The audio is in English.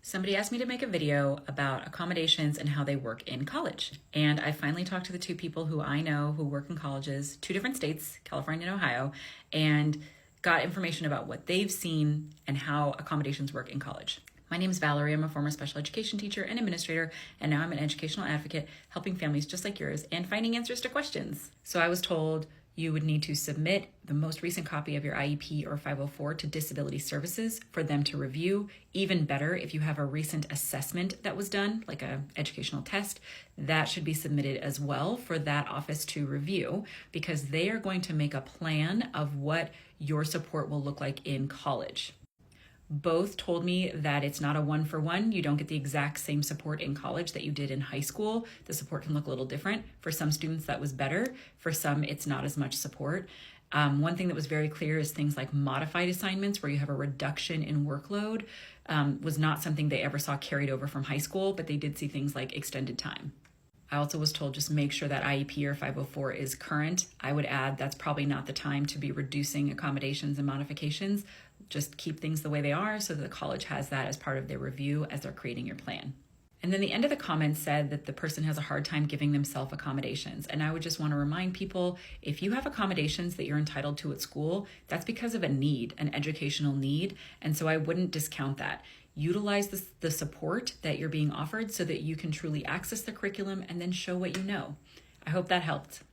Somebody asked me to make a video about accommodations and how they work in college. And I finally talked to the two people who I know who work in colleges, two different states, California and Ohio, and got information about what they've seen and how accommodations work in college. My name is Valerie. I'm a former special education teacher and administrator, and now I'm an educational advocate helping families just like yours and finding answers to questions. So I was told you would need to submit the most recent copy of your IEP or 504 to Disability Services for them to review. Even better, if you have a recent assessment that was done, like an educational test, that should be submitted as well for that office to review, because they are going to make a plan of what your support will look like in college. Both told me that it's not a one-for-one. You don't get the exact same support in college that you did in high school. The support can look a little different. For some students, that was better. For some, it's not as much support. One thing that was very clear is things like modified assignments, where you have a reduction in workload, was not something they ever saw carried over from high school, but they did see things like extended time. I also was told just make sure that IEP or 504 is current. I would add that's probably not the time to be reducing accommodations and modifications. Just keep things the way they are so that the college has that as part of their review as they're creating your plan. And then the end of the comments said that the person has a hard time giving themselves accommodations. And I would just want to remind people, if you have accommodations that you're entitled to at school, that's because of a need, an educational need. And so I wouldn't discount that. Utilize the support that you're being offered so that you can truly access the curriculum and then show what you know. I hope that helped.